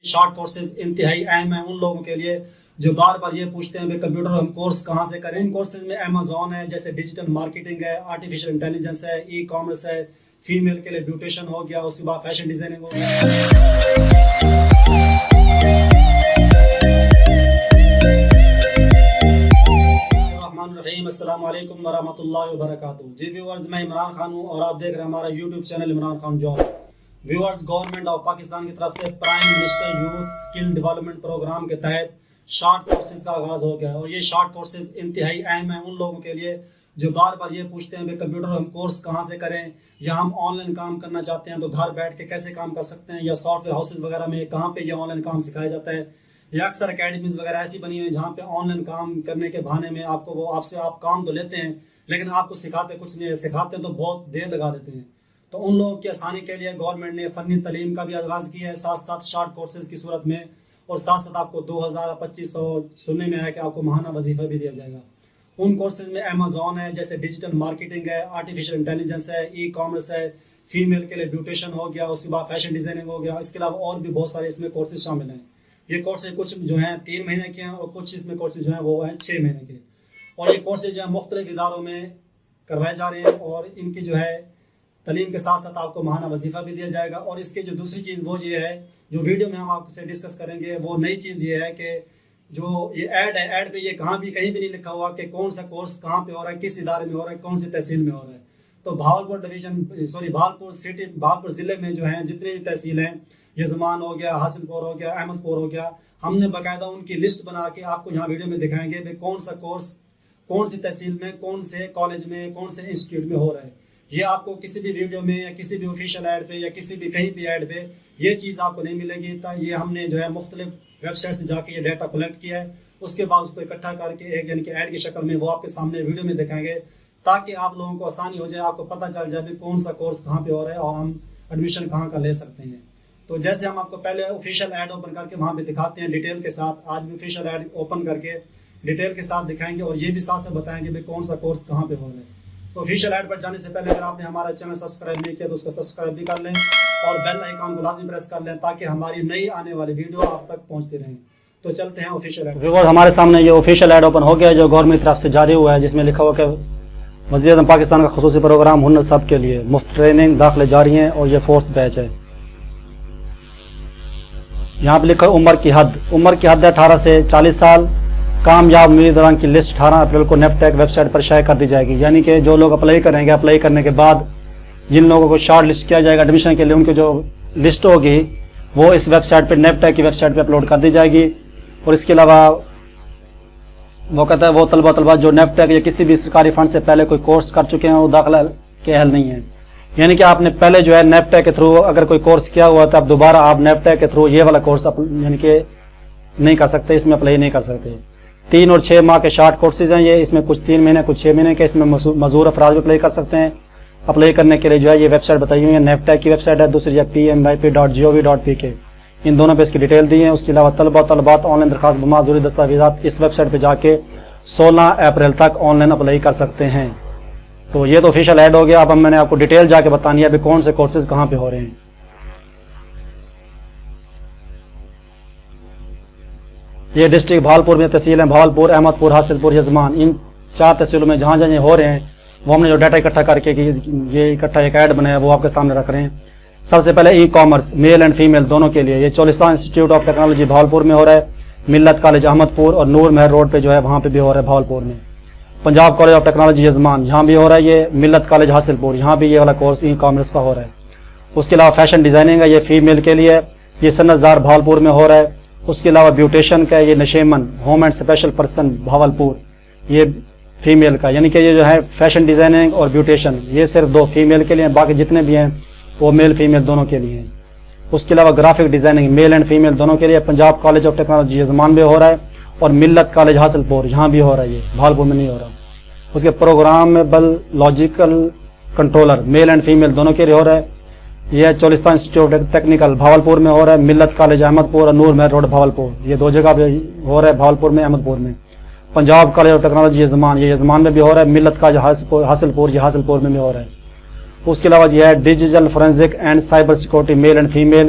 Short courses انتہائی اہم ہیں ان لوگوں کے لیے جو بار بار یہ پوچھتے ہیں کمپیوٹر ہم کورس کہاں سے کریں. ان کورسز میں امیزون ہے, جیسے ڈیجیٹل مارکیٹنگ ہے, آرٹیفیشل انٹیلیجنس ہے, ای کامرس ہے, فیمیل کے لیے بیوٹیشن ہو گیا, اس کے بعد فیشن ڈیزائننگ ہو گیا. السلام علیکم ورحمۃ اللہ وبرکاتہ. جی ویورز, میں عمران خان ہوں اور آپ دیکھ رہے ہیں ہمارا YouTube channel Imran Khan jobs. Viewers, government of Pakistan کی طرف سے prime minister youth skill development program کے تحت شارٹ کورسز کا آغاز ہو گیا, اور یہ شارٹ کورسز انتہائی اہم ہیں ان لوگوں کے لیے جو بار بار یہ پوچھتے ہیں کمپیوٹر ہم کورس کہاں سے کریں, یا ہم آن لائن کام کرنا چاہتے ہیں تو گھر بیٹھ کے کیسے کام کر سکتے ہیں, یا سافٹ ویئر ہاؤسز وغیرہ میں کہاں پہ یہ آن لائن کام سکھایا جاتا ہے, یا اکثر اکیڈمیز وغیرہ ایسی بنی ہوئی ہیں جہاں پہ آن لائن کام کرنے کے بہانے میں آپ کام تو لیتے ہیں لیکن آپ کو سکھاتے کچھ نہیں ہے, سکھاتے ہیں تو بہت دیر لگا دیتے ہیں. تو ان لوگوں کی آسانی کے لیے گورنمنٹ نے فنی تعلیم کا بھی آغاز کیا ہے, ساتھ ساتھ شارٹ کورسز کی صورت میں, اور ساتھ ساتھ آپ کو 2200 سننے میں ہے کہ آپ کو ماہانہ وظیفہ بھی دیا جائے گا. ان کورسز میں امیزون ہے, جیسے ڈیجیٹل مارکیٹنگ ہے, آرٹیفیشل انٹیلیجنس ہے, ای کامرس ہے, فیمیل کے لیے بیوٹیشن ہو گیا, اس کے بعد فیشن ڈیزائننگ ہو گیا. اس کے علاوہ اور بھی بہت سارے اس میں کورسز شامل ہیں. یہ کورسز کچھ جو ہیں 3 مہینے کے ہیں اور کچھ اس میں کورسز جو ہیں وہ ہیں 6 مہینے کے, اور یہ کورسز جو ہیں مختلف اداروں میں کروائے جا رہے ہیں, اور ان کی جو ہے تعلیم کے ساتھ ساتھ آپ کو ماہانہ وظیفہ بھی دیا جائے گا. اور اس کی جو دوسری چیز وہ یہ ہے جو ویڈیو میں ہم آپ سے ڈسکس کریں گے, وہ نئی چیز یہ ہے کہ جو یہ ایڈ ہے, ایڈ پہ یہ کہیں بھی نہیں لکھا ہوا کہ کون سا کورس کہاں پہ ہو رہا ہے, کس ادارے میں ہو رہا ہے, کون سی تحصیل میں ہو رہا ہے. تو بھاولپور ضلع میں جو ہیں جتنی بھی تحصیل ہیں, یزمان ہو گیا, حاصل پور ہو گیا, احمد پور ہو گیا, ہم نے باقاعدہ ان کی لسٹ بنا کے آپ کو یہاں ویڈیو میں دکھائیں گے کون سا کورس کون سی تحصیل میں, کون سے کالج میں, کون سے انسٹیٹیوٹ میں ہو رہا ہے. یہ آپ کو کسی بھی ویڈیو میں یا کسی بھی آفیشیل ایڈ پہ یا کسی بھی کہیں بھی ایڈ پہ یہ چیز آپ کو نہیں ملے گی. یہ ہم نے جو ہے مختلف ویب سائٹ سے جا کے یہ ڈیٹا کلیکٹ کیا ہے, اس کے بعد اس کو اکٹھا کر کے ایک یعنی کہ ایڈ کی شکل میں وہ آپ کے سامنے ویڈیو میں دکھائیں گے, تاکہ آپ لوگوں کو آسانی ہو جائے, آپ کو پتہ چل جائے کون سا کورس کہاں پہ ہو رہا ہے اور ہم ایڈمیشن کہاں کا لے سکتے ہیں. تو جیسے ہم آپ کو پہلے آفیشیل ایڈ اوپن کر کے وہاں پہ دکھاتے ہیں ڈیٹیل کے ساتھ, آج بھی آفیشیل ایڈ اوپن کر کے ڈیٹیل کے ساتھ دکھائیں گے, اور یہ بھی ساتھ بتائیں گے کون سا کورس کہاں پہ ہو رہا ہے. تو آفیشیل ایڈ پر جانے سے پہلے اگر آپ نے ہمارا چینل سبسکرائب نہیں کیا تو اس کو سبسکرائب بھی کر لیں, اور بیل آئیکن کو لازمی پریس کر لیں تاکہ ہماری نئی آنے والی ویڈیو آپ تک پہنچتی رہیں. تو چلتے ہیں آفیشیل ایڈ. ہمارے سامنے یہ آفیشیل ایڈ اوپن ہو گیا جو گورنمنٹ کی طرف سے جاری ہوا ہے, جس میں لکھا ہوا کہ وزیر اعظم پاکستان کا خصوصی پروگرام ہنر سب کے لیے مفت ٹریننگ داخلے جاری ہیں, اور یہ 4تھ بیچ ہے. یہاں پہ لکھا عمر کی حد ہے 18 سے 40 سال. کامیاب امیدواروں کی لسٹ 18 اپریل کو نیپٹیک ویب سائٹ پر شائع کر دی جائے گی, یعنی کہ جو لوگ اپلائی کریں گے, اپلائی کرنے کے بعد جن لوگوں کو شارٹ لسٹ کیا جائے گا ایڈمیشن کے لیے, ان کی جو لسٹ ہوگی وہ اس ویب سائٹ پہ نیپٹیک کی ویب سائٹ پہ اپلوڈ کر دی جائے گی. اور اس کے علاوہ وہ کہتا ہے وہ طلباء جو نیپٹیک یا کسی بھی سرکاری فنڈ سے پہلے کوئی کورس کر چکے ہیں وہ داخلہ کے اہل نہیں ہیں, یعنی کہ آپ نے پہلے جو ہے نیپٹیک کے تھرو اگر کوئی کورس کیا ہوا تو اب دوبارہ آپ نیپٹیک کے تھرو یہ والا کورس یعنی کہ نہیں کر سکتے, اس میں اپلائی نہیں کر سکتے. 3 اور 6 ماہ کے شارٹ کورسز ہیں یہ, اس میں کچھ 3 مہینے کچھ 6 مہینے کے, اس میں مزدور افراد بھی اپلائی کر سکتے ہیں. اپلائی کرنے کے لیے جو ہے یہ ویب سائٹ بتائی ہوئی ہے, نیپٹیک کی ویب سائٹ ہے, دوسری ہے pmyp.gov.pk, ان دونوں پہ اس کی ڈیٹیل دی ہیں. اس کے علاوہ طلبات آن لائن درخواست بمعذوری دستاویزات اس ویب سائٹ پہ جا کے 16 اپریل تک آن لائن اپلائی کر سکتے ہیں. تو یہ تو آفیشیل ایڈ ہو گیا. اب میں نے آپ کو ڈیٹیل جا کے بتانی ہے کون سے کورسز کہاں پہ ہو رہے ہیں. یہ ڈسٹرکٹ بھاولپور میں تحصیل ہیں, بھاولپور, احمد پور, حاصل پور, یزمان, ان 4 تحصیلوں میں جہاں یہ ہو رہے ہیں وہ ہم نے جو ڈیٹا اکٹھا کر کے یہ اکٹھا ایک ایڈ بنا ہے وہ آپ کے سامنے رکھ رہے ہیں. سب سے پہلے e commerce male and female دونوں کے لیے, یہ Cholistan institute of technology Bahawalpur میں ہو رہا ہے, ملت کالج احمد پور اور نور مہر روڈ پہ جو ہے وہاں پہ بھی ہو رہا ہے بھاولپور میں. Punjab college of technology Yazman, یہاں بھی ہو رہا ہے. یہ ملت کالج حاصل پور, یہاں بھی یہ والا کورس ای کامرس کا ہو رہا ہے. اس کے علاوہ فیشن ڈیزائننگ ہے, یہ فیمیل کے لیے, یہ صنعت زار بھاولپور میں ہو رہا ہے. اس کے علاوہ بیوٹیشن کا, یہ Nasheman home and special person Bahawalpur, یہ فیمیل کا, یعنی کہ یہ جو ہے فیشن ڈیزائننگ اور بیوٹیشن یہ صرف 2 فیمیل کے لیے ہیں, باقی جتنے بھی ہیں وہ میل فیمیل دونوں کے لیے ہیں. اس کے علاوہ graphic designing male and female دونوں کے لیے Punjab college of technology Yazman میں ہو رہا ہے, اور ملت کالج حاصل پور یہاں بھی ہو رہا ہے, یہ بھاولپور میں نہیں ہو رہا. اس کے programmable logical controller male and female دونوں کے لیے ہو رہا ہے. یہ چولستان انسٹیٹیوٹ ٹیکنیکل بھاولپور میں ہو رہا ہے, ملت کالج احمد پور اور نور مہر روڈ بھاولپور, یہ 2 جگہ پہ ہو رہا ہے, بھاولپور میں, احمد پور میں. Punjab college of technology Yazman, یہ یزمان میں بھی ہو رہا ہے, ملت کالج حاصل پور, یہ حاصل پور میں بھی ہو رہا ہے. اس کے علاوہ یہ ہے digital forensic and cyber security male and female,